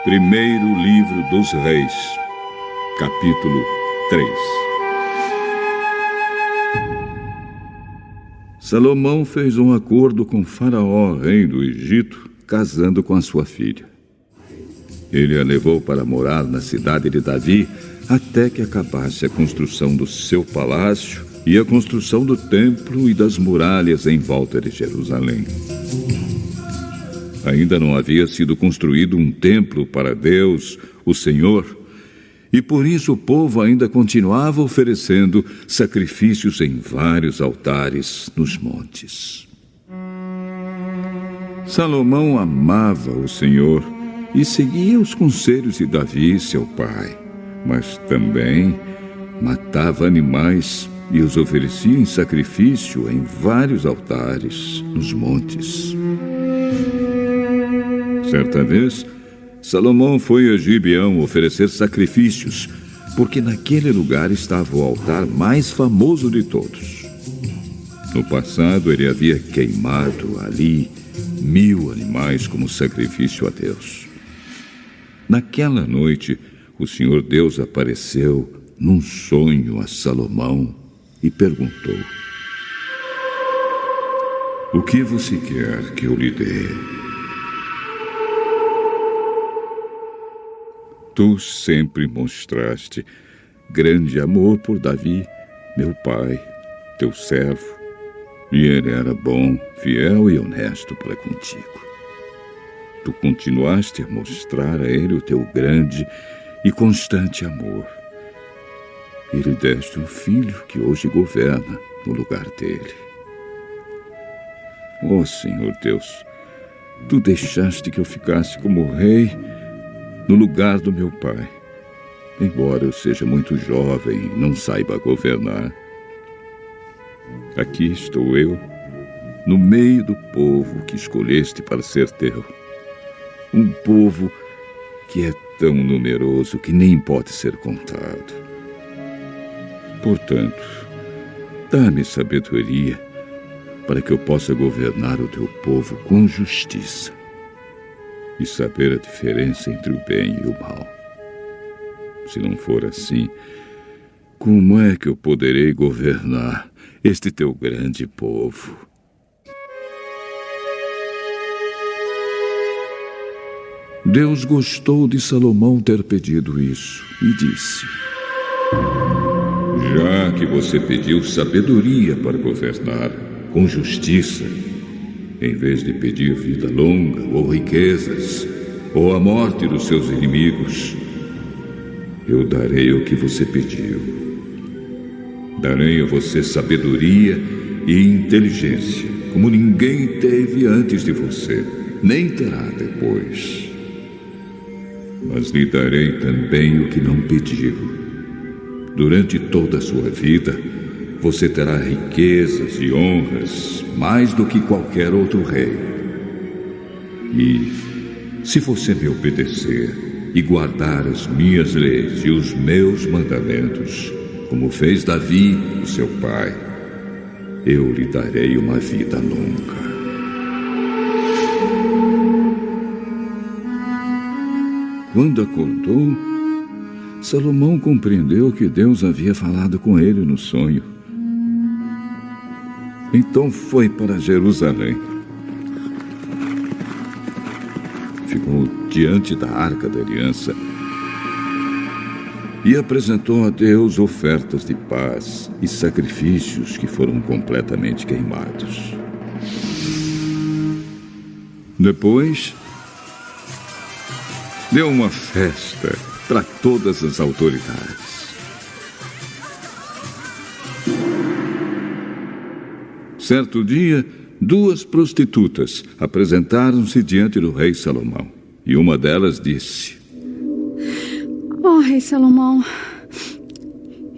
Primeiro livro dos Reis, capítulo 3. Salomão fez um acordo com Faraó, rei do Egito, casando com a sua filha. Ele a levou para morar na cidade de Davi até que acabasse a construção do seu palácio e a construção do templo e das muralhas em volta de Jerusalém. Ainda não havia sido construído um templo para Deus, o Senhor, e por isso o povo ainda continuava oferecendo sacrifícios em vários altares nos montes. Salomão amava o Senhor e seguia os conselhos de Davi, seu pai, mas também matava animais e os oferecia em sacrifício em vários altares nos montes. Certa vez, Salomão foi a Gibeão oferecer sacrifícios, porque naquele lugar estava o altar mais famoso de todos. No passado, ele havia queimado ali 1000 animais como sacrifício a Deus. Naquela noite, o Senhor Deus apareceu num sonho a Salomão e perguntou: "O que você quer que eu lhe dê?" Tu sempre mostraste grande amor por Davi, meu pai, teu servo, e ele era bom, fiel e honesto para contigo. Tu continuaste a mostrar a ele o teu grande e constante amor. E lhe deste um filho que hoje governa no lugar dele. Ó Senhor Deus, tu deixaste que eu ficasse como rei no lugar do meu pai, embora eu seja muito jovem e não saiba governar. Aqui estou eu, no meio do povo que escolheste para ser teu. Um povo que é tão numeroso que nem pode ser contado. Portanto, dá-me sabedoria para que eu possa governar o teu povo com justiça e saber a diferença entre o bem e o mal. Se não for assim, como é que eu poderei governar este teu grande povo? Deus gostou de Salomão ter pedido isso e disse: "Já que você pediu sabedoria para governar com justiça, em vez de pedir vida longa, ou riquezas, ou a morte dos seus inimigos, eu darei o que você pediu. Darei a você sabedoria e inteligência, como ninguém teve antes de você, nem terá depois. Mas lhe darei também o que não pediu. Durante toda a sua vida, você terá riquezas e honras, mais do que qualquer outro rei. E, se você me obedecer e guardar as minhas leis e os meus mandamentos, como fez Davi, o seu pai, eu lhe darei uma vida longa." Quando acordou, Salomão compreendeu que Deus havia falado com ele no sonho. Então foi para Jerusalém. Ficou diante da Arca da Aliança e apresentou a Deus ofertas de paz e sacrifícios que foram completamente queimados. Depois, deu uma festa para todas as autoridades. Certo dia, 2 prostitutas apresentaram-se diante do rei Salomão. E uma delas disse: "Ó rei Salomão,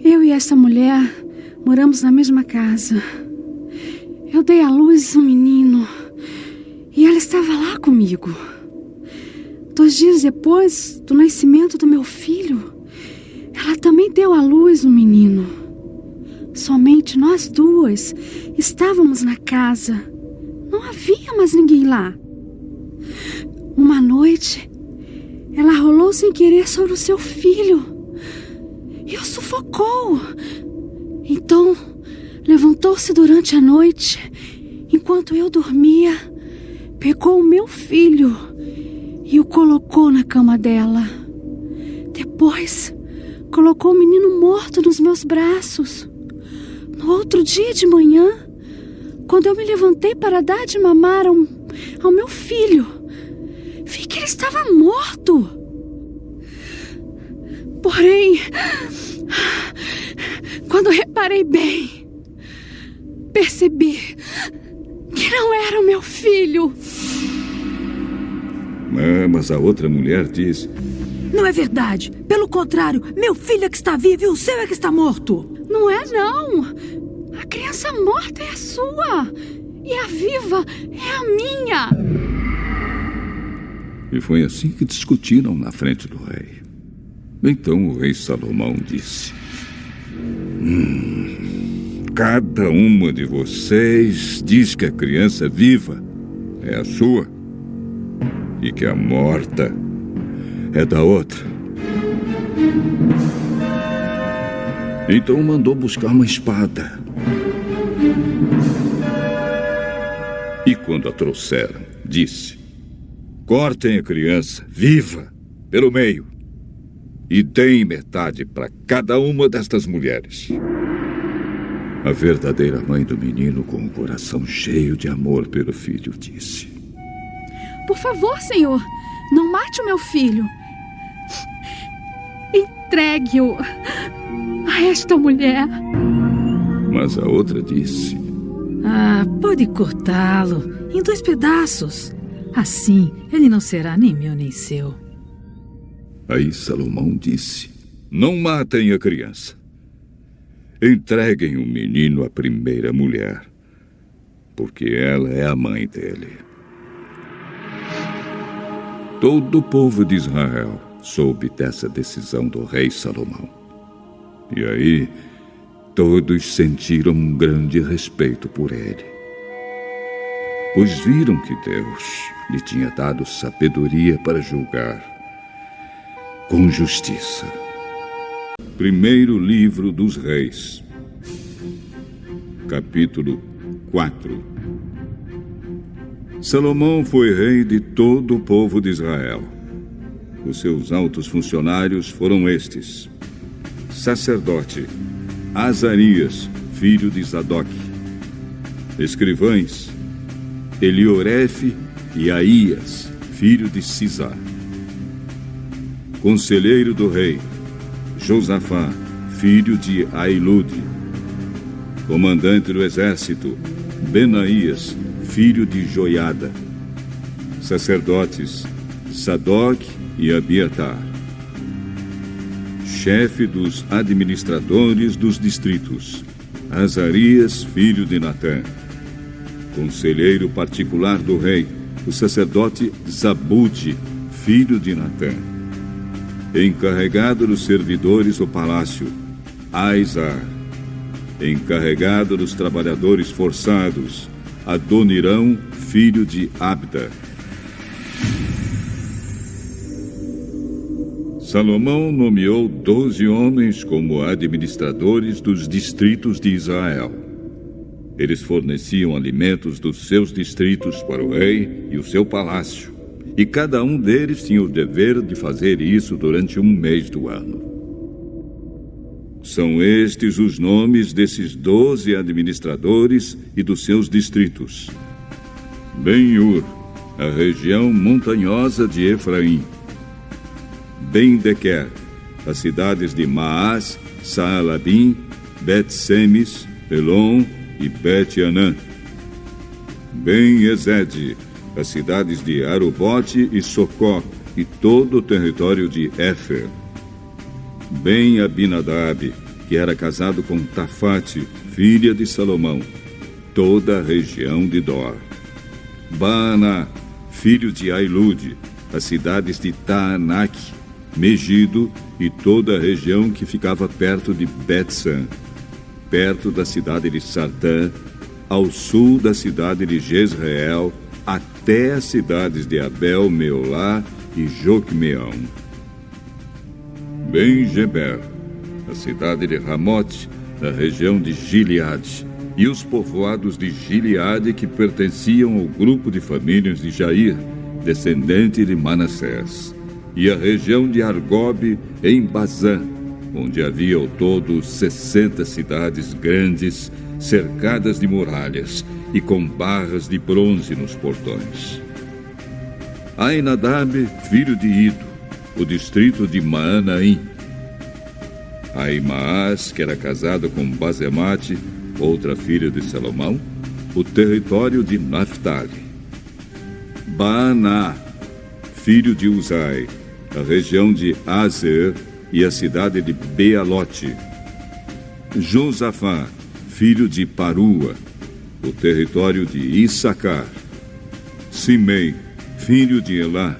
eu e essa mulher moramos na mesma casa. Eu dei à luz um menino e ela estava lá comigo. 2 dias depois do nascimento do meu filho, ela também deu à luz um menino. Somente nós 2 estávamos na casa. Não havia mais ninguém lá. Uma noite, Ela rolou sem querer sobre o seu filho e o sufocou. Então, levantou-se durante a noite, enquanto eu dormia, pegou o meu filho e o colocou na cama dela. Depois, colocou o menino morto nos meus braços. No outro dia de manhã, quando eu me levantei para dar de mamar ao meu filho, vi que ele estava morto. Porém, quando reparei bem, percebi que não era o meu filho. Mas a outra mulher diz: Não é verdade. Pelo contrário, meu filho é que está vivo e o seu é que está morto. Não é, não. A criança morta é a sua e a viva é a minha. E foi assim que discutiram na frente do rei. Então o rei Salomão disse: cada uma de vocês diz que a criança viva é a sua e que a morta é da outra. Então mandou buscar uma espada. E quando a trouxeram, disse: cortem a criança viva pelo meio e deem metade para cada uma destas mulheres. A verdadeira mãe do menino, com o coração cheio de amor pelo filho, disse: Por favor, senhor, não mate o meu filho. Entregue-o a esta mulher. Mas a outra disse: Pode cortá-lo em 2 pedaços. Assim, ele não será nem meu nem seu. Aí Salomão disse: não matem a criança. Entreguem o menino à primeira mulher, porque ela é a mãe dele. Todo o povo de Israel soube dessa decisão do rei Salomão. E aí, todos sentiram um grande respeito por ele, pois viram que Deus lhe tinha dado sabedoria para julgar com justiça. Primeiro livro dos Reis, capítulo 4. Salomão foi rei de todo o povo de Israel. Os seus altos funcionários foram estes: sacerdote Azarias, filho de Zadoque; escrivães Eliorefe e Aías, filho de Sisá; conselheiro do rei Josafá, filho de Ailude; comandante do exército Benaías, filho de Joiada; sacerdotes Sadoc e Abiatar; chefe dos administradores dos distritos Azarias, filho de Natã; conselheiro particular do rei, o sacerdote Zabude, filho de Natã; encarregado dos servidores do palácio Aizar; encarregado dos trabalhadores forçados Adonirão, filho de Abda. Salomão nomeou 12 homens como administradores dos distritos de Israel. Eles forneciam alimentos dos seus distritos para o rei e o seu palácio, e cada um deles tinha o dever de fazer isso durante um mês do ano. São estes os nomes desses 12 administradores e dos seus distritos: Ben-Ur, a região montanhosa de Efraim; Ben-Dequer, as cidades de Maás, Saalabim, Bet-Semes, Elon e Bet-Anã; Ben-Ezed, as cidades de Arubote e Socó e todo o território de Éfer; Ben-Abinadab, que era casado com Tafate, filha de Salomão, toda a região de Dor; Baaná, filho de Ailude, as cidades de Taanac, Megido e toda a região que ficava perto de Bet-San, perto da cidade de Sartã, ao sul da cidade de Jezreel, até as cidades de Abel-Meolá e Joquemeão. Ben-Geber, a cidade de Ramote, na região de Gileade, e os povoados de Gileade que pertenciam ao grupo de famílias de Jair, descendente de Manassés, e a região de Argobe, em Bazã, onde havia ao todo 60 cidades grandes, cercadas de muralhas e com barras de bronze nos portões. Ainadab, filho de Ido, o distrito de Maanaim. Aimaas, que era casada com Bazemate, outra filha de Salomão, o território de Naphtali. Baaná, filho de Uzai, a região de Azer e a cidade de Bealote. Josafá, filho de Parua, o território de Issacar. Simei, filho de Elá,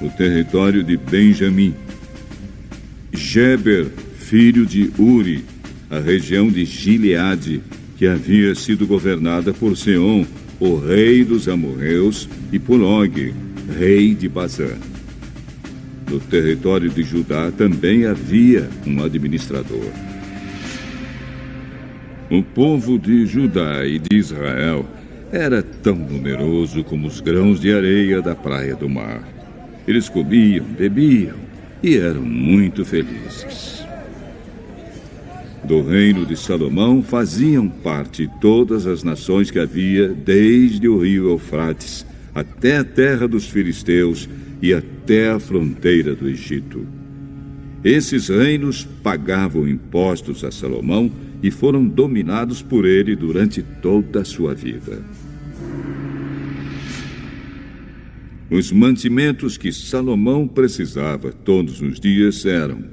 o território de Benjamim. Geber, filho de Uri, a região de Gileade, que havia sido governada por Seom, o rei dos amorreus, e por Og, rei de Bazã. No território de Judá também havia um administrador. O povo de Judá e de Israel era tão numeroso como os grãos de areia da praia do mar. Eles comiam, bebiam e eram muito felizes. Do reino de Salomão faziam parte todas as nações que havia desde o rio Eufrates até a terra dos filisteus e até a fronteira do Egito. Esses reinos pagavam impostos a Salomão e foram dominados por ele durante toda a sua vida. Os mantimentos que Salomão precisava todos os dias eram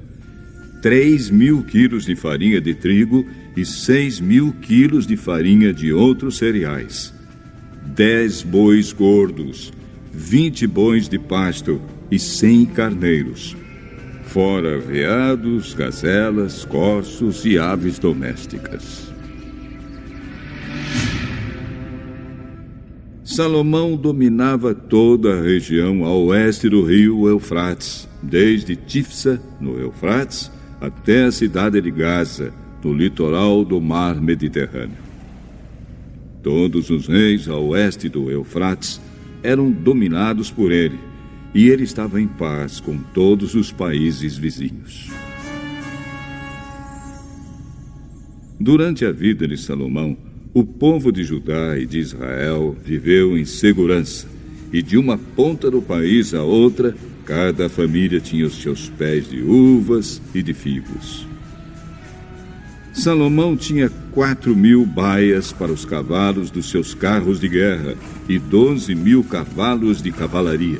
3.000 quilos de farinha de trigo e 6.000 quilos de farinha de outros cereais, 10 bois gordos, 20 bois de pasto e 100 carneiros, fora veados, gazelas, corços e aves domésticas. Salomão dominava toda a região a oeste do rio Eufrates, desde Tifsa, no Eufrates, até a cidade de Gaza, no litoral do mar Mediterrâneo. Todos os reis a oeste do Eufrates eram dominados por ele, e ele estava em paz com todos os países vizinhos. Durante a vida de Salomão, o povo de Judá e de Israel viveu em segurança, e de uma ponta do país à outra, cada família tinha os seus pés de uvas e de figos. Salomão tinha 4.000 baias para os cavalos dos seus carros de guerra e 12.000 cavalos de cavalaria.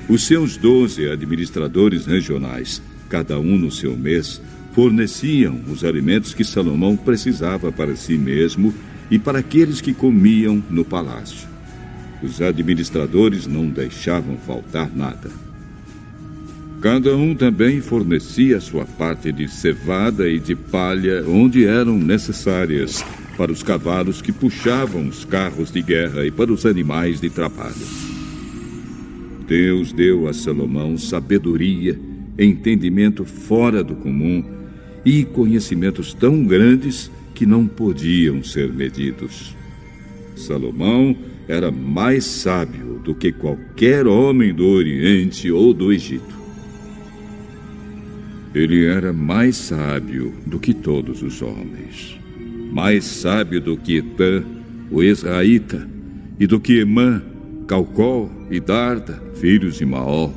Os seus 12 administradores regionais, cada um no seu mês, forneciam os alimentos que Salomão precisava para si mesmo e para aqueles que comiam no palácio. Os administradores não deixavam faltar nada. Cada um também fornecia sua parte de cevada e de palha onde eram necessárias para os cavalos que puxavam os carros de guerra e para os animais de trabalho. Deus deu a Salomão sabedoria, entendimento fora do comum e conhecimentos tão grandes que não podiam ser medidos. Salomão era mais sábio do que qualquer homem do Oriente ou do Egito. Ele era mais sábio do que todos os homens, mais sábio do que Etã, o Ezraíta, e do que Emã, Calcol e Darda, filhos de Maó.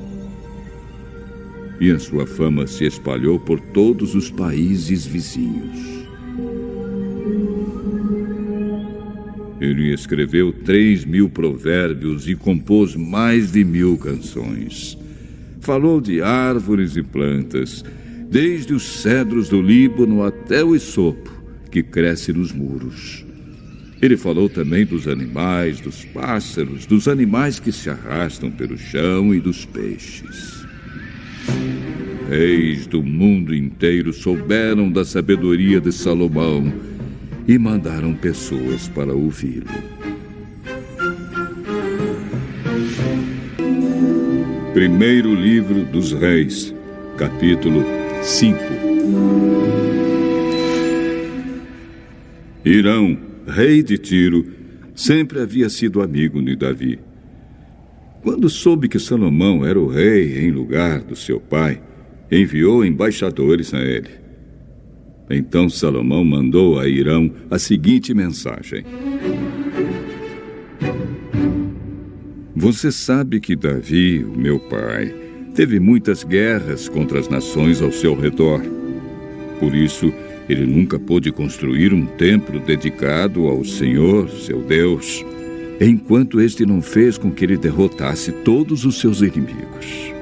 E a sua fama se espalhou por todos os países vizinhos. Ele escreveu 3.000 provérbios e compôs mais de 1.000 canções. Falou de árvores e plantas, desde os cedros do Líbano até o isopo, que cresce nos muros. Ele falou também dos animais, dos pássaros, dos animais que se arrastam pelo chão e dos peixes. Reis do mundo inteiro souberam da sabedoria de Salomão e mandaram pessoas para ouvi-lo. Primeiro livro dos Reis, capítulo 5. Hirão, rei de Tiro, sempre havia sido amigo de Davi. Quando soube que Salomão era o rei em lugar do seu pai, enviou embaixadores a ele. Então Salomão mandou a Hirão a seguinte mensagem: Você sabe que Davi, o meu pai, teve muitas guerras contra as nações ao seu redor. Por isso, ele nunca pôde construir um templo dedicado ao Senhor, seu Deus, enquanto este não fez com que ele derrotasse todos os seus inimigos.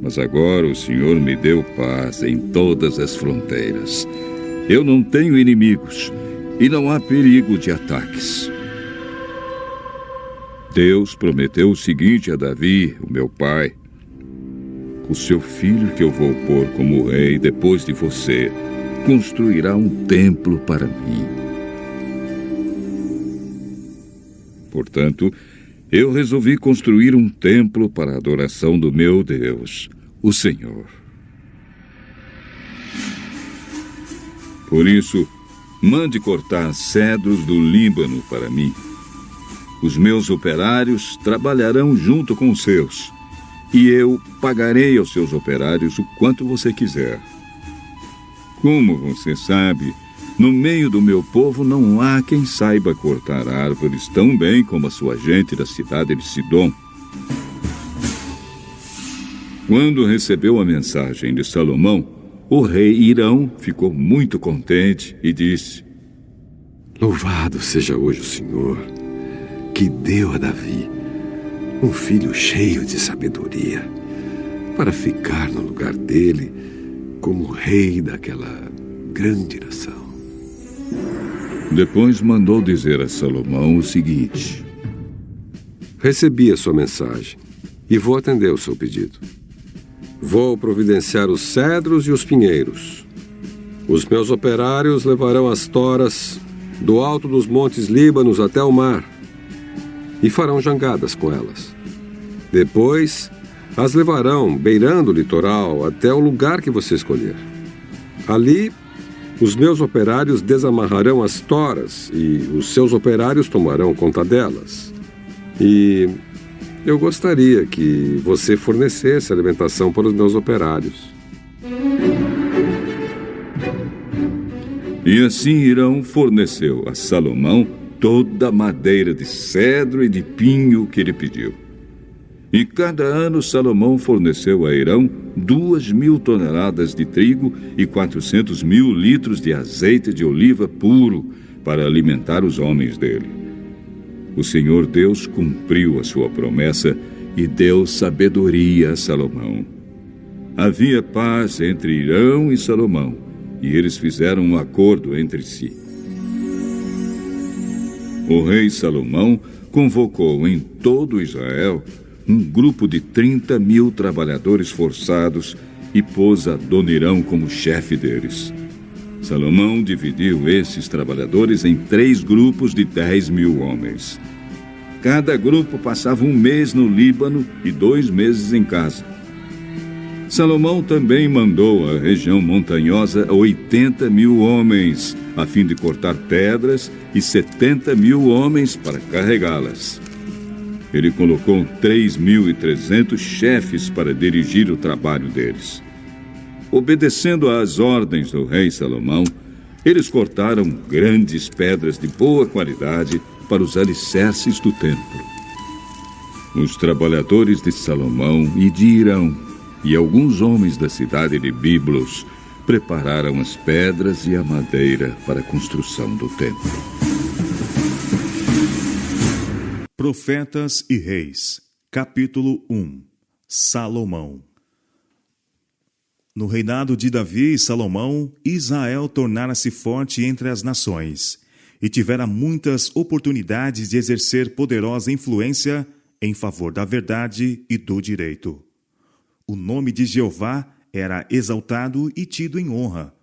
Mas agora o Senhor me deu paz em todas as fronteiras. Eu não tenho inimigos e não há perigo de ataques. Deus prometeu o seguinte a Davi, o meu pai: O seu filho que eu vou pôr como rei depois de você construirá um templo para mim. Portanto, eu resolvi construir um templo para a adoração do meu Deus, o Senhor. Por isso, mande cortar cedros do Líbano para mim. Os meus operários trabalharão junto com os seus, e eu pagarei aos seus operários o quanto você quiser. Como você sabe, no meio do meu povo não há quem saiba cortar árvores tão bem como a sua gente da cidade de Sidom. Quando recebeu a mensagem de Salomão, o rei Hirão ficou muito contente e disse: Louvado seja hoje o Senhor, que deu a Davi um filho cheio de sabedoria, para ficar no lugar dele como rei daquela grande nação. Depois mandou dizer a Salomão o seguinte: Recebi a sua mensagem e vou atender o seu pedido. Vou providenciar os cedros e os pinheiros. Os meus operários levarão as toras do alto dos montes Líbanos até o mar e farão jangadas com elas. Depois, as levarão beirando o litoral até o lugar que você escolher. Ali, os meus operários desamarrarão as toras e os seus operários tomarão conta delas. E eu gostaria que você fornecesse alimentação para os meus operários. E assim Hirão forneceu a Salomão toda a madeira de cedro e de pinho que ele pediu. E cada ano Salomão forneceu a Hirão 2.000 toneladas de trigo e 400.000 litros de azeite de oliva puro para alimentar os homens dele. O Senhor Deus cumpriu a sua promessa e deu sabedoria a Salomão. Havia paz entre Hirão e Salomão, e eles fizeram um acordo entre si. O rei Salomão convocou em todo Israel um grupo de 30.000 trabalhadores forçados e pôs Adonirão como chefe deles. Salomão dividiu esses trabalhadores em 3 grupos de 10.000 homens. Cada grupo passava 1 mês no Líbano e 2 meses em casa. Salomão também mandou à região montanhosa 80.000 homens, a fim de cortar pedras, e 70.000 homens para carregá-las. Ele colocou 3.300 chefes para dirigir o trabalho deles. Obedecendo às ordens do rei Salomão, eles cortaram grandes pedras de boa qualidade para os alicerces do templo. Os trabalhadores de Salomão e de Hirão e alguns homens da cidade de Biblos prepararam as pedras e a madeira para a construção do templo. Profetas e Reis, capítulo 1. Salomão. No reinado de Davi e Salomão, Israel tornara-se forte entre as nações, e tivera muitas oportunidades de exercer poderosa influência em favor da verdade e do direito. O nome de Jeová era exaltado e tido em honra,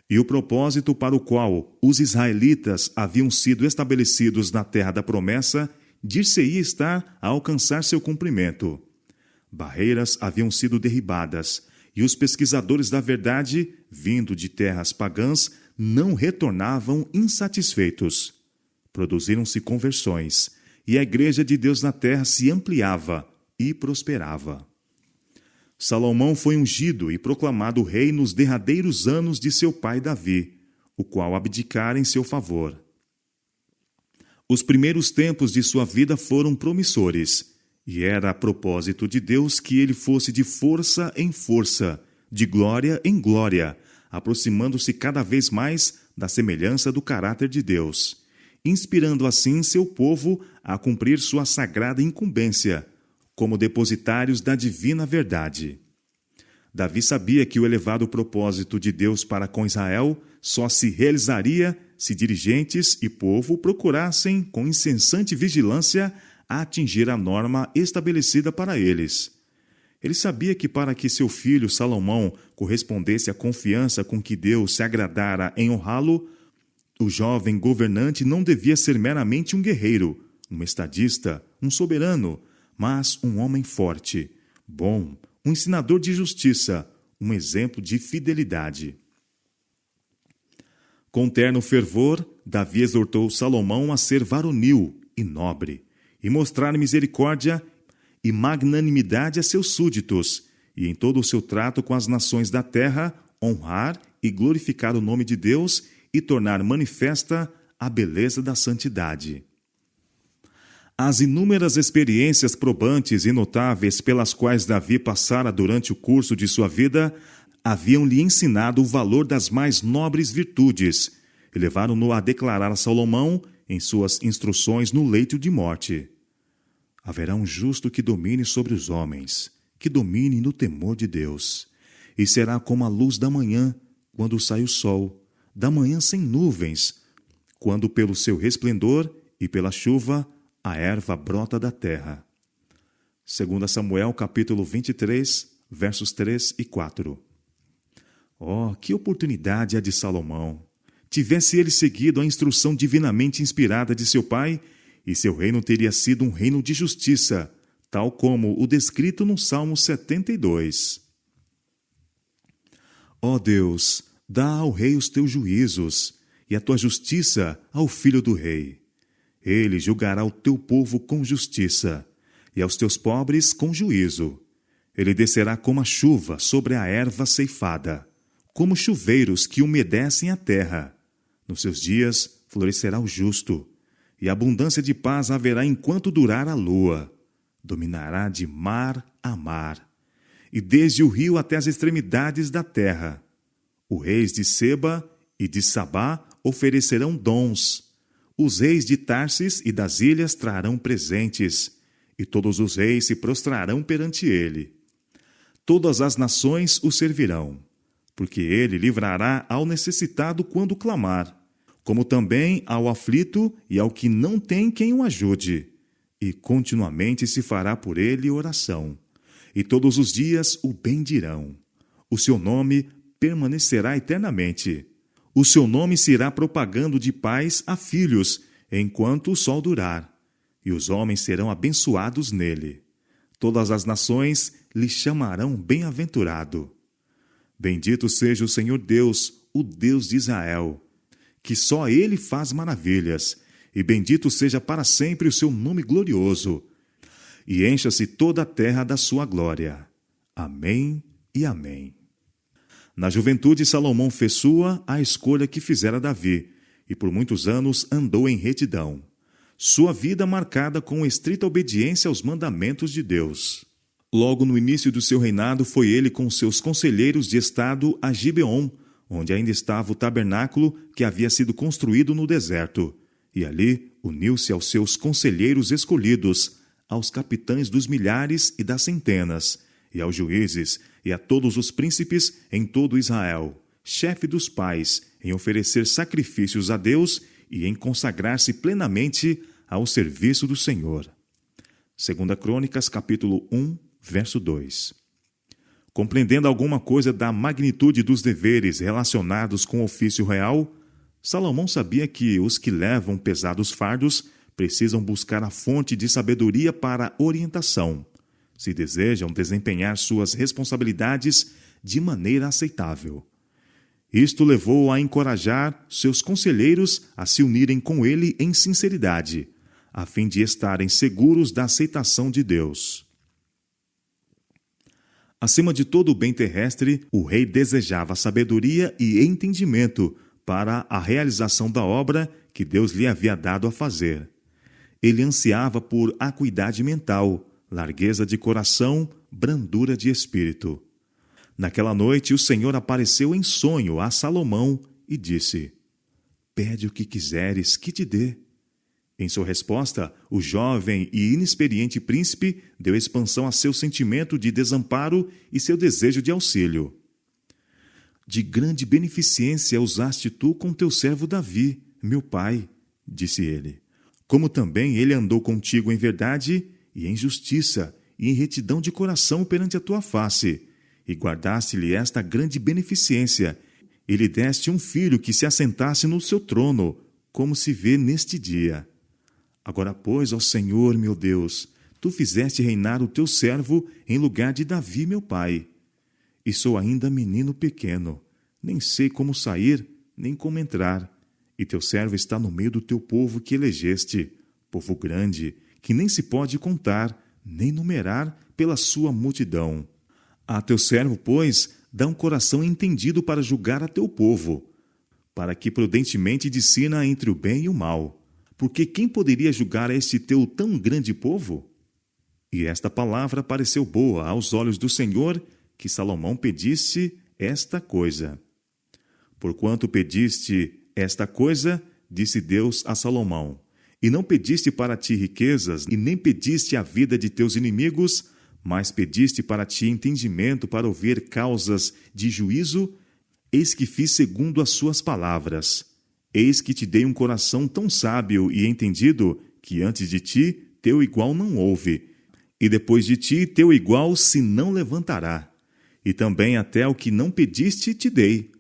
e o propósito para o qual os israelitas haviam sido estabelecidos na terra da promessa dir-se-ia estar a alcançar seu cumprimento. Barreiras haviam sido derribadas, e os pesquisadores da verdade, vindo de terras pagãs, não retornavam insatisfeitos. Produziram-se conversões, e a Igreja de Deus na terra se ampliava e prosperava. Salomão foi ungido e proclamado rei nos derradeiros anos de seu pai Davi, o qual abdicara em seu favor. Os primeiros tempos de sua vida foram promissores, e era a propósito de Deus que ele fosse de força em força, de glória em glória, aproximando-se cada vez mais da semelhança do caráter de Deus, inspirando assim seu povo a cumprir sua sagrada incumbência, como depositários da divina verdade. Davi sabia que o elevado propósito de Deus para com Israel só se realizaria se dirigentes e povo procurassem, com incessante vigilância, atingir a norma estabelecida para eles. Ele sabia que para que seu filho Salomão correspondesse à confiança com que Deus se agradara em honrá-lo, o jovem governante não devia ser meramente um guerreiro, um estadista, um soberano, mas um homem forte, bom, um ensinador de justiça, um exemplo de fidelidade. Com terno fervor, Davi exortou Salomão a ser varonil e nobre, e mostrar misericórdia e magnanimidade a seus súditos, e em todo o seu trato com as nações da terra, honrar e glorificar o nome de Deus e tornar manifesta a beleza da santidade. As inúmeras experiências probantes e notáveis pelas quais Davi passara durante o curso de sua vida haviam-lhe ensinado o valor das mais nobres virtudes e levaram-no a declarar a Salomão em suas instruções no leito de morte: haverá um justo que domine sobre os homens, que domine no temor de Deus, e será como a luz da manhã, quando sai o sol, da manhã sem nuvens, quando pelo seu resplendor e pela chuva a erva brota da terra. 2 Samuel capítulo 23, versos 3 e 4. Oh, que oportunidade a de Salomão! Tivesse ele seguido a instrução divinamente inspirada de seu pai, e seu reino teria sido um reino de justiça, tal como o descrito no Salmo 72. Ó Deus, dá ao rei os teus juízos, e a tua justiça ao filho do rei. Ele julgará o teu povo com justiça, e aos teus pobres com juízo. Ele descerá como a chuva sobre a erva ceifada, como chuveiros que umedecem a terra. Nos seus dias florescerá o justo, e abundância de paz haverá enquanto durar a lua. Dominará de mar a mar, e desde o rio até as extremidades da terra. Os reis de Seba e de Sabá oferecerão dons. Os reis de Tarsis e das ilhas trarão presentes, e todos os reis se prostrarão perante ele. Todas as nações o servirão, porque ele livrará ao necessitado quando clamar, como também ao aflito e ao que não tem quem o ajude, e continuamente se fará por ele oração, e todos os dias o bendirão. O seu nome permanecerá eternamente. O seu nome se irá propagando de pais a filhos, enquanto o sol durar, e os homens serão abençoados nele. Todas as nações lhe chamarão bem-aventurado. Bendito seja o Senhor Deus, o Deus de Israel, que só ele faz maravilhas, e bendito seja para sempre o seu nome glorioso, e encha-se toda a terra da sua glória. Amém e amém. Na juventude, Salomão fez sua a escolha que fizera Davi, e por muitos anos andou em retidão. Sua vida marcada com estrita obediência aos mandamentos de Deus. Logo no início do seu reinado, foi ele com seus conselheiros de estado a Gibeon, onde ainda estava o tabernáculo que havia sido construído no deserto, e ali uniu-se aos seus conselheiros escolhidos, aos capitães dos milhares e das centenas, e aos juízes, e a todos os príncipes em todo Israel, chefe dos pais, em oferecer sacrifícios a Deus e em consagrar-se plenamente ao serviço do Senhor. 2 Crônicas, capítulo 1, verso 2. Compreendendo alguma coisa da magnitude dos deveres relacionados com o ofício real, Salomão sabia que os que levam pesados fardos precisam buscar a fonte de sabedoria para orientação, se desejam desempenhar suas responsabilidades de maneira aceitável. Isto levou a encorajar seus conselheiros a se unirem com ele em sinceridade, a fim de estarem seguros da aceitação de Deus. Acima de todo o bem terrestre, o rei desejava sabedoria e entendimento para a realização da obra que Deus lhe havia dado a fazer. Ele ansiava por acuidade mental, largueza de coração, brandura de espírito. Naquela noite, o Senhor apareceu em sonho a Salomão e disse: "Pede o que quiseres que te dê." Em sua resposta, o jovem e inexperiente príncipe deu expansão a seu sentimento de desamparo e seu desejo de auxílio. "De grande beneficência usaste tu com teu servo Davi, meu pai", disse ele. "Como também ele andou contigo em verdade e em justiça e em retidão de coração perante a tua face, e guardaste-lhe esta grande beneficência, e lhe deste um filho que se assentasse no seu trono, como se vê neste dia. Agora, pois, ó Senhor, meu Deus, tu fizeste reinar o teu servo em lugar de Davi, meu pai. E sou ainda menino pequeno, nem sei como sair, nem como entrar. E teu servo está no meio do teu povo que elegeste, povo grande, que nem se pode contar, nem numerar pela sua multidão. A teu servo, pois, dá um coração entendido para julgar a teu povo, para que prudentemente discina entre o bem e o mal. Porque quem poderia julgar a este teu tão grande povo?" E esta palavra pareceu boa aos olhos do Senhor, que Salomão pedisse esta coisa. "Porquanto pediste esta coisa", disse Deus a Salomão, "e não pediste para ti riquezas, e nem pediste a vida de teus inimigos, mas pediste para ti entendimento para ouvir causas de juízo, eis que fiz segundo as suas palavras. Eis que te dei um coração tão sábio e entendido, que antes de ti teu igual não houve, e depois de ti teu igual se não levantará. E também até o que não pediste te dei,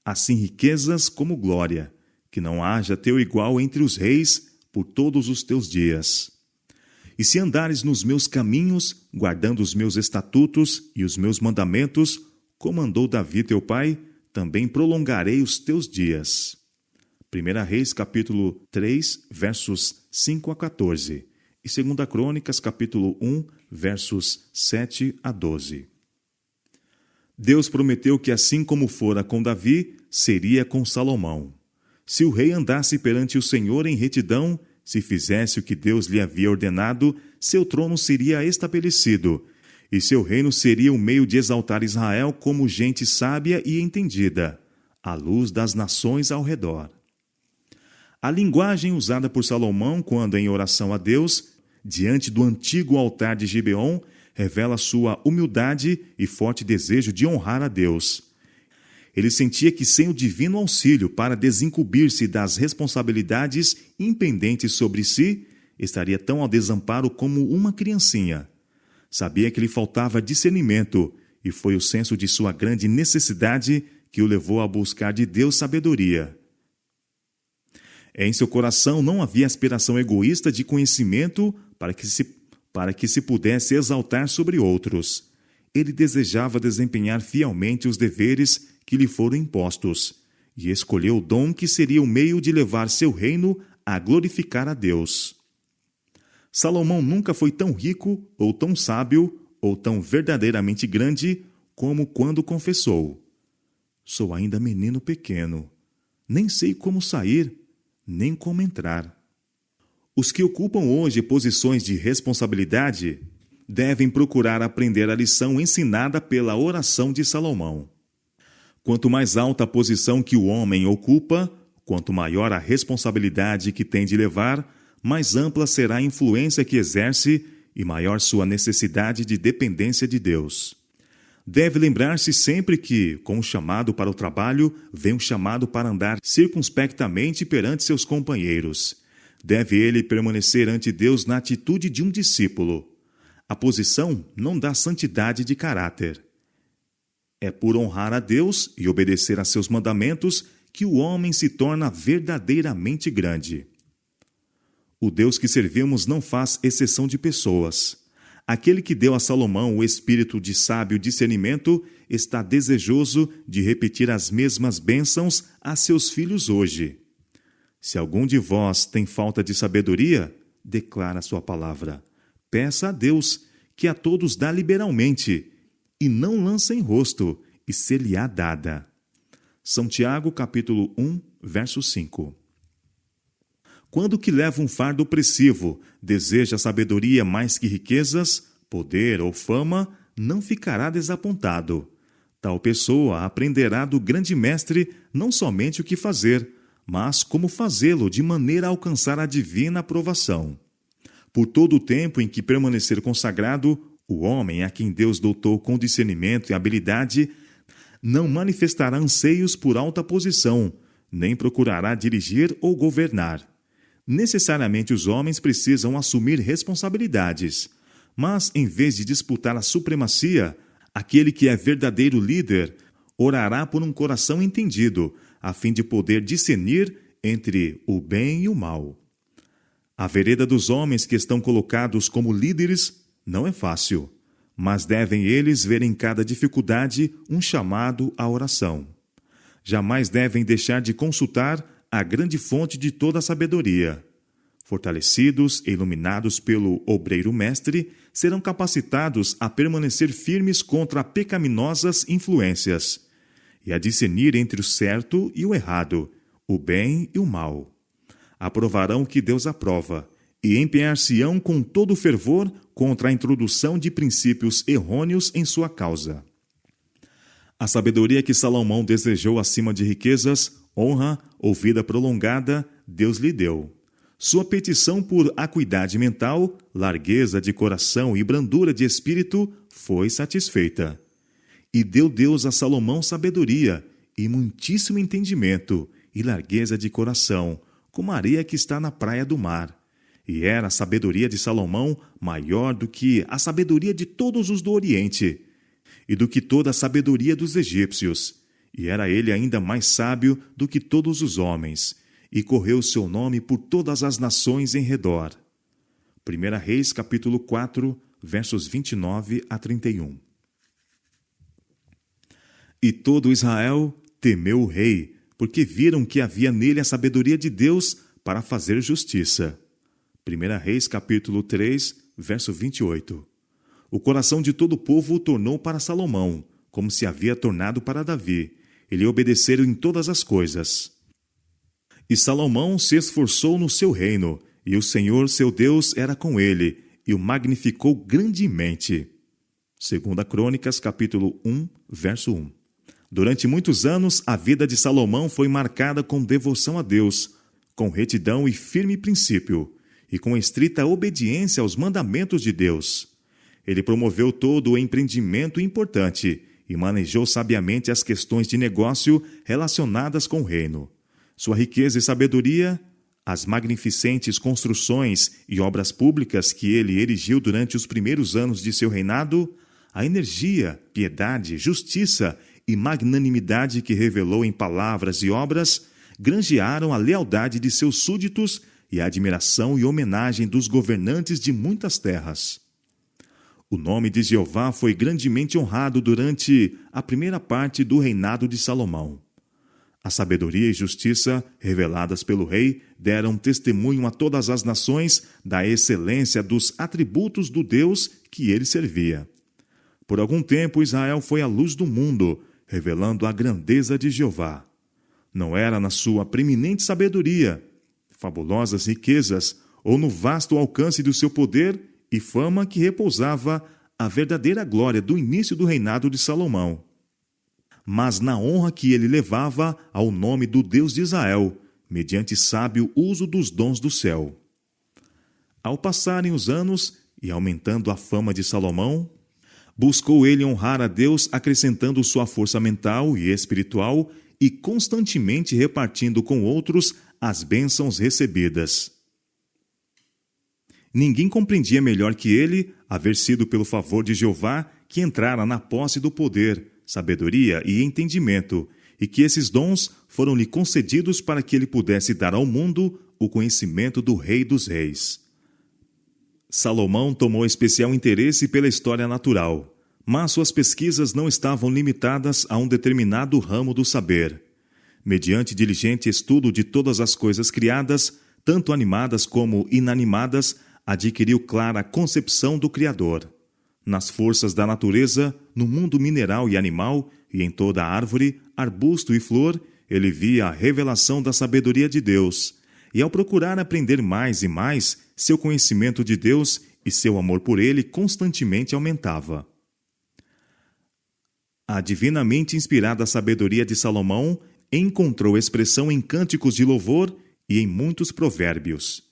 assim riquezas como glória, que não haja teu igual entre os reis por todos os teus dias. E se andares nos meus caminhos, guardando os meus estatutos e os meus mandamentos, como andou Davi teu pai, também prolongarei os teus dias." 1 Reis, capítulo 3, versos 5 a 14. E 2 Crônicas, capítulo 1, versos 7 a 12. Deus prometeu que assim como fora com Davi, seria com Salomão. Se o rei andasse perante o Senhor em retidão, se fizesse o que Deus lhe havia ordenado, seu trono seria estabelecido, e seu reino seria o meio de exaltar Israel como gente sábia e entendida, à luz das nações ao redor. A linguagem usada por Salomão quando em oração a Deus, diante do antigo altar de Gibeon, revela sua humildade e forte desejo de honrar a Deus. Ele sentia que sem o divino auxílio para desincumbir-se das responsabilidades impendentes sobre si, estaria tão ao desamparo como uma criancinha. Sabia que lhe faltava discernimento, e foi o senso de sua grande necessidade que o levou a buscar de Deus sabedoria. Em seu coração não havia aspiração egoísta de conhecimento para que se pudesse exaltar sobre outros. Ele desejava desempenhar fielmente os deveres que lhe foram impostos, e escolheu o dom que seria o meio de levar seu reino a glorificar a Deus. Salomão nunca foi tão rico, ou tão sábio, ou tão verdadeiramente grande, como quando confessou: "Sou ainda menino pequeno, nem sei como sair, nem como entrar." Os que ocupam hoje posições de responsabilidade devem procurar aprender a lição ensinada pela oração de Salomão. Quanto mais alta a posição que o homem ocupa, quanto maior a responsabilidade que tem de levar, mais ampla será a influência que exerce e maior sua necessidade de dependência de Deus. Deve lembrar-se sempre que, com o chamado para o trabalho, vem um chamado para andar circunspectamente perante seus companheiros. Deve ele permanecer ante Deus na atitude de um discípulo. A posição não dá santidade de caráter. É por honrar a Deus e obedecer a seus mandamentos que o homem se torna verdadeiramente grande. O Deus que servimos não faz exceção de pessoas. Aquele que deu a Salomão o espírito de sábio discernimento está desejoso de repetir as mesmas bênçãos a seus filhos hoje. Se algum de vós tem falta de sabedoria, declara sua palavra, peça a Deus, que a todos dá liberalmente, e não lança em rosto, e ser-lhe-á dada. São Tiago, capítulo 1, verso 5. Quando o que leva um fardo opressivo deseja sabedoria mais que riquezas, poder ou fama, não ficará desapontado. Tal pessoa aprenderá do grande mestre não somente o que fazer, mas como fazê-lo de maneira a alcançar a divina aprovação. Por todo o tempo em que permanecer consagrado, o homem a quem Deus dotou com discernimento e habilidade não manifestará anseios por alta posição, nem procurará dirigir ou governar. Necessariamente os homens precisam assumir responsabilidades, mas em vez de disputar a supremacia, aquele que é verdadeiro líder orará por um coração entendido, a fim de poder discernir entre o bem e o mal. A vereda dos homens que estão colocados como líderes não é fácil, mas devem eles ver em cada dificuldade um chamado à oração. Jamais devem deixar de consultar a grande fonte de toda a sabedoria. Fortalecidos e iluminados pelo obreiro mestre, serão capacitados a permanecer firmes contra pecaminosas influências e a discernir entre o certo e o errado, o bem e o mal. Aprovarão o que Deus aprova e empenhar-se-ão com todo o fervor contra a introdução de princípios errôneos em sua causa. A sabedoria que Salomão desejou acima de riquezas, honra ou vida prolongada, Deus lhe deu. Sua petição por acuidade mental, largueza de coração e brandura de espírito foi satisfeita. E deu Deus a Salomão sabedoria e muitíssimo entendimento e largueza de coração, como a areia que está na praia do mar. E era a sabedoria de Salomão maior do que a sabedoria de todos os do Oriente, e do que toda a sabedoria dos egípcios. E era ele ainda mais sábio do que todos os homens, e correu o seu nome por todas as nações em redor. 1 Reis, capítulo 4, versos 29 a 31. E todo Israel temeu o rei, porque viram que havia nele a sabedoria de Deus para fazer justiça. 1 Reis, capítulo 3, verso 28. O coração de todo o povo o tornou para Salomão, como se havia tornado para Davi. Ele obedeceram em todas as coisas. E Salomão se esforçou no seu reino, e o Senhor seu Deus era com ele, e o magnificou grandemente. 2 Crônicas, capítulo 1, verso 1. Durante muitos anos, a vida de Salomão foi marcada com devoção a Deus, com retidão e firme princípio, e com estrita obediência aos mandamentos de Deus. Ele promoveu todo o empreendimento importante e manejou sabiamente as questões de negócio relacionadas com o reino. Sua riqueza e sabedoria, as magnificentes construções e obras públicas que ele erigiu durante os primeiros anos de seu reinado, a energia, piedade, justiça e magnanimidade que revelou em palavras e obras, granjearam a lealdade de seus súditos e a admiração e homenagem dos governantes de muitas terras. O nome de Jeová foi grandemente honrado durante a primeira parte do reinado de Salomão. A sabedoria e justiça, reveladas pelo rei, deram testemunho a todas as nações da excelência dos atributos do Deus que ele servia. Por algum tempo, Israel foi a luz do mundo, revelando a grandeza de Jeová. Não era na sua preeminente sabedoria, fabulosas riquezas, ou no vasto alcance do seu poder e fama que repousava a verdadeira glória do início do reinado de Salomão, mas na honra que ele levava ao nome do Deus de Israel, mediante sábio uso dos dons do céu. Ao passarem os anos e aumentando a fama de Salomão, buscou ele honrar a Deus acrescentando sua força mental e espiritual e constantemente repartindo com outros as bênçãos recebidas. Ninguém compreendia melhor que ele haver sido pelo favor de Jeová que entrara na posse do poder, sabedoria e entendimento, e que esses dons foram-lhe concedidos para que ele pudesse dar ao mundo o conhecimento do Rei dos Reis. Salomão tomou especial interesse pela história natural, mas suas pesquisas não estavam limitadas a um determinado ramo do saber. Mediante diligente estudo de todas as coisas criadas, tanto animadas como inanimadas, adquiriu clara concepção do Criador. Nas forças da natureza, no mundo mineral e animal, e em toda árvore, arbusto e flor, ele via a revelação da sabedoria de Deus, e ao procurar aprender mais e mais, seu conhecimento de Deus e seu amor por ele constantemente aumentava. A divinamente inspirada sabedoria de Salomão encontrou expressão em cânticos de louvor e em muitos provérbios.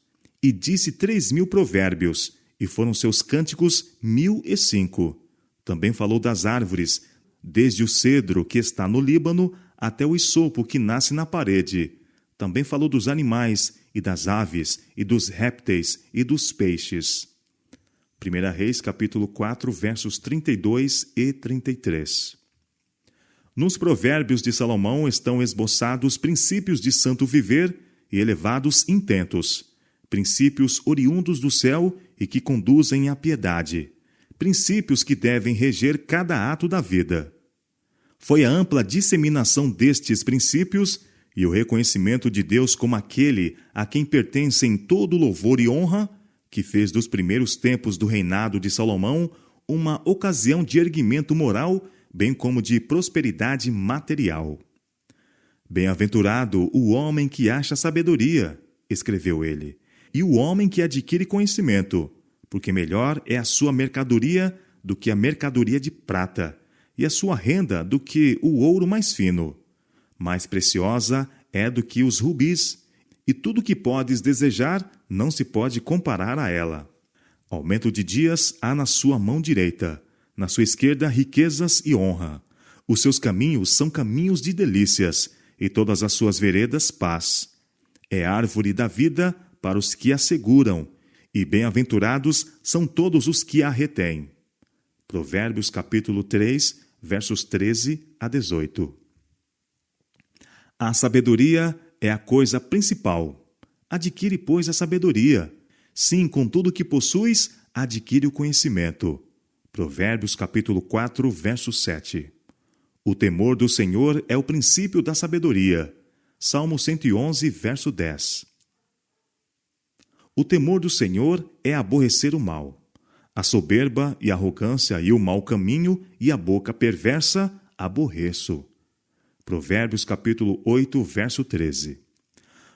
E disse 3.000 provérbios, e foram seus cânticos 1.005. Também falou das árvores, desde o cedro que está no Líbano até o isopo que nasce na parede. Também falou dos animais, e das aves, e dos répteis, e dos peixes. 1 Reis, capítulo 4, versos 32 e 33. Nos provérbios de Salomão estão esboçados princípios de santo viver e elevados intentos, princípios oriundos do céu e que conduzem à piedade, princípios que devem reger cada ato da vida. Foi a ampla disseminação destes princípios e o reconhecimento de Deus como aquele a quem pertencem todo louvor e honra que fez dos primeiros tempos do reinado de Salomão uma ocasião de erguimento moral, bem como de prosperidade material. Bem-aventurado o homem que acha sabedoria, escreveu ele, e o homem que adquire conhecimento, porque melhor é a sua mercadoria do que a mercadoria de prata, e a sua renda do que o ouro mais fino. Mais preciosa é do que os rubis, e tudo que podes desejar não se pode comparar a ela. Aumento de dias há na sua mão direita, na sua esquerda riquezas e honra. Os seus caminhos são caminhos de delícias, e todas as suas veredas paz. É árvore da vida para os que a seguram, e bem-aventurados são todos os que a retêm. Provérbios capítulo 3, versos 13 a 18. A sabedoria é a coisa principal. Adquire, pois, a sabedoria. Sim, com tudo o que possuis, adquire o conhecimento. Provérbios capítulo 4, verso 7. O temor do Senhor é o princípio da sabedoria. Salmo 111, verso 10. O temor do Senhor é aborrecer o mal. A soberba e a arrogância e o mau caminho e a boca perversa aborreço. Provérbios capítulo 8, verso 13.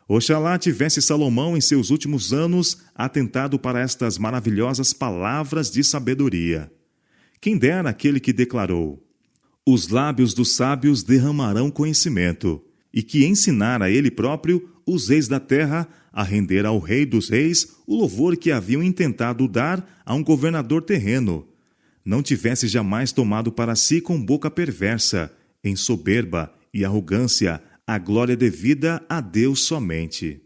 Oxalá tivesse Salomão em seus últimos anos atentado para estas maravilhosas palavras de sabedoria. Quem dera aquele que declarou: os lábios dos sábios derramarão conhecimento, e que ensinara ele próprio os reis da terra a render ao rei dos reis o louvor que haviam intentado dar a um governador terreno. Não tivesse jamais tomado para si com boca perversa, em soberba e arrogância, a glória devida a Deus somente.